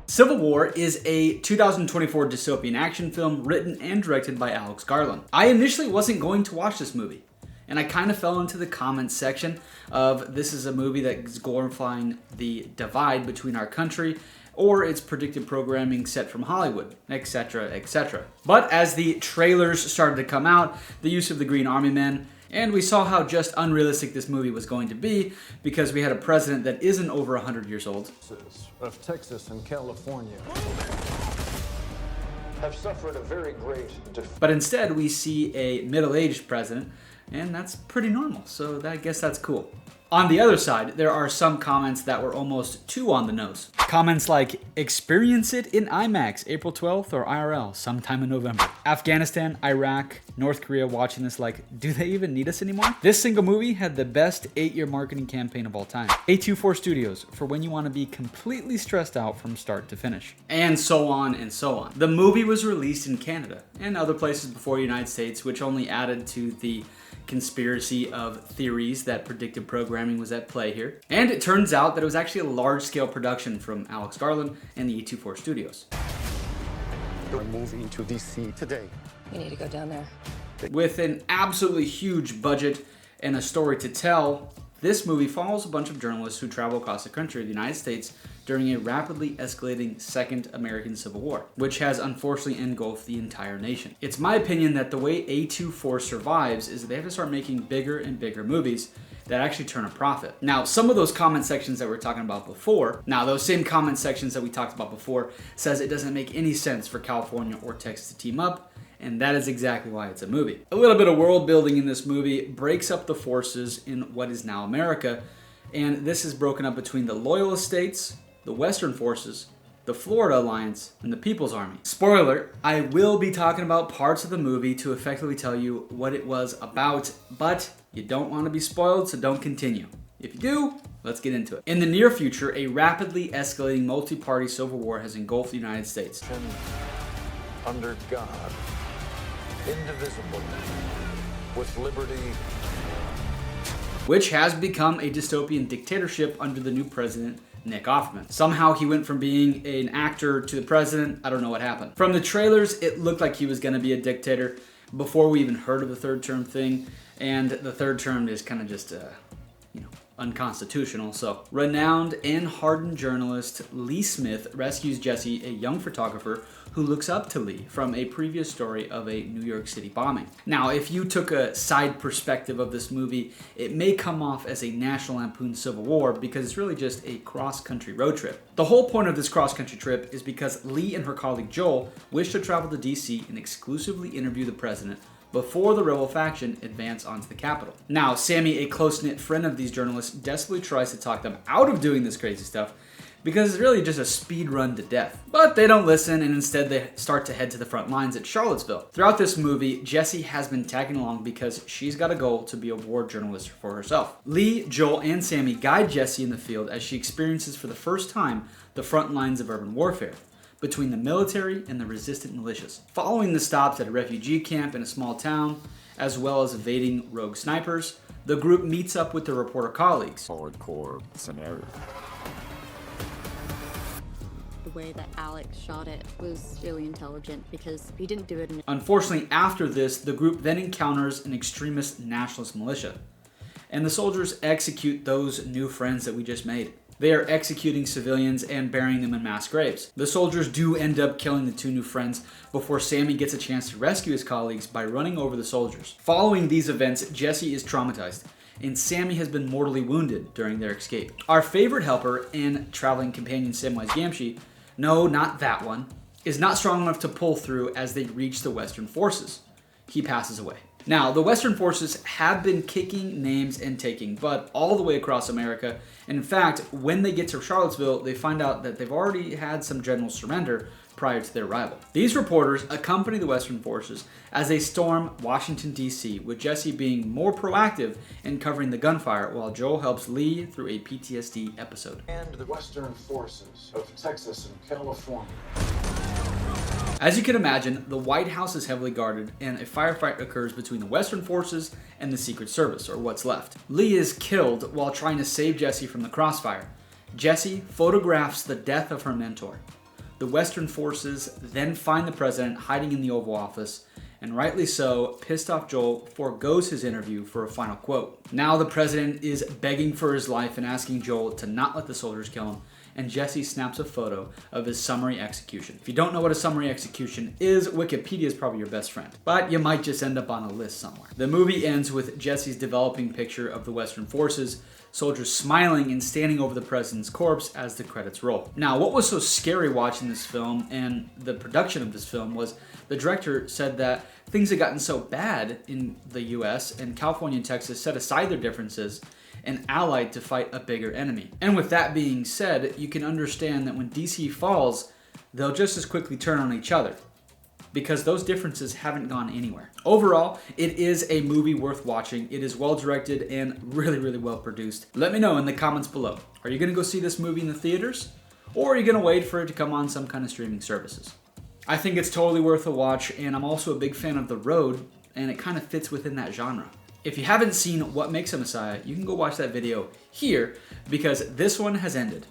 Civil War is a 2024 dystopian action film written and directed by Alex Garland. I initially wasn't going to watch this movie, and I kind of fell into the comments section of this is a movie that is glorifying the divide between our country or its predictive programming set from Hollywood, etc., etc. But as the trailers started to come out, the use of the Green Army Men, and we saw how just unrealistic this movie was going to be because we had a president that isn't over 100 years old. Of Texas and California have suffered a very great defeat. But instead we see a middle-aged president, and that's pretty normal, so I guess that's cool. On the other side, there are some comments that were almost too on the nose. Comments like, experience it in IMAX April 12th or IRL sometime in November. Afghanistan, Iraq, North Korea watching this like, do they even need us anymore? This single movie had the best 8-year marketing campaign of all time. A24 Studios, for when you want to be completely stressed out from start to finish. And so on and so on. The movie was released in Canada and other places before the United States, which only added to the conspiracy of theories that predictive programming was at play here. And it turns out that it was actually a large-scale production from Alex Garland and the A24 Studios. We're moving to DC today. We need to go down there. With an absolutely huge budget and a story to tell, this movie follows a bunch of journalists who travel across the country of the United States during a rapidly escalating Second American Civil War, which has unfortunately engulfed the entire nation. It's my opinion that the way A24 survives is that they have to start making bigger and bigger movies that actually turn a profit. Now, some of those comment sections that we were talking about before, those same comment sections that we talked about before says it doesn't make any sense for California or Texas to team up, and that is exactly why it's a movie. A little bit of world building in this movie breaks up the forces in what is now America, and this is broken up between the Loyalist states, the Western forces, the Florida Alliance, and the People's Army. Spoiler, I will be talking about parts of the movie to effectively tell you what it was about, but you don't want to be spoiled, so don't continue. If you do, let's get into it. In the near future, a rapidly escalating multi-party civil war has engulfed the United States. Under God, indivisible, with liberty, which has become a dystopian dictatorship under the new president, Nick Offerman. Somehow he went from being an actor to the president. I don't know what happened. From the trailers, it looked like he was going to be a dictator before we even heard of the third term thing, and the third term is kind of just unconstitutional. So, renowned and hardened journalist Lee Smith rescues Jesse, a young photographer who looks up to Lee from a previous story of a New York City bombing. Now, if you took a side perspective of this movie, it may come off as a National Lampoon Civil War because it's really just a cross-country road trip. The whole point of this cross-country trip is because Lee and her colleague Joel wish to travel to DC and exclusively interview the president before the rebel faction advance onto the Capitol. Now, Sammy, a close-knit friend of these journalists, desperately tries to talk them out of doing this crazy stuff because it's really just a speed run to death. But they don't listen, and instead they start to head to the front lines at Charlottesville. Throughout this movie, Jessie has been tagging along because she's got a goal to be a war journalist for herself. Lee, Joel, and Sammy guide Jessie in the field as she experiences for the first time the front lines of urban warfare between the military and the resistant militias. Following the stops at a refugee camp in a small town, as well as evading rogue snipers, the group meets up with their reporter colleagues. Hardcore scenario. The way that Alex shot it was really intelligent because he didn't do it in... Unfortunately, after this, the group then encounters an extremist nationalist militia, and the soldiers execute those new friends that we just made. They are executing civilians and burying them in mass graves. The soldiers do end up killing the two new friends before Sammy gets a chance to rescue his colleagues by running over the soldiers. Following these events, Jesse is traumatized, and Sammy has been mortally wounded during their escape. Our favorite helper and traveling companion Samwise Gamgee, no, not that one, is not strong enough to pull through as they reach the Western forces. He passes away. Now, the Western forces have been kicking names and taking butt all the way across America. And in fact, when they get to Charlottesville, they find out that they've already had some generals surrender prior to their arrival. These reporters accompany the Western forces as they storm Washington, D.C., with Jesse being more proactive in covering the gunfire while Joel helps Lee through a PTSD episode. and the Western forces of Texas and California. As you can imagine, the White House is heavily guarded, and a firefight occurs between the Western forces and the Secret Service, or what's left. Lee is killed while trying to save Jesse from the crossfire. Jesse photographs the death of her mentor, The Western forces then find the president hiding in the Oval Office, and rightly so, pissed off Joel forgoes his interview for a final quote. Now the president is begging for his life and asking Joel to not let the soldiers kill him, and Jesse snaps a photo of his summary execution. If you don't know what a summary execution is, Wikipedia is probably your best friend, but you might just end up on a list somewhere. The movie ends with Jesse's developing picture of the Western forces, soldiers smiling and standing over the president's corpse as the credits roll. Now, what was so scary watching this film and the production of this film was the director said that things had gotten so bad in the US and California and Texas set aside their differences and allied to fight a bigger enemy. And with that being said, you can understand that when DC falls, they'll just as quickly turn on each other, because those differences haven't gone anywhere. Overall, it is a movie worth watching. It is well directed and really well produced. Let me know in the comments below. Are you gonna go see this movie in the theaters? Or are you gonna wait for it to come on some kind of streaming services? I think it's totally worth a watch, and I'm also a big fan of The Road, and it kind of fits within that genre. If you haven't seen What Makes a Messiah, you can go watch that video here, because this one has ended.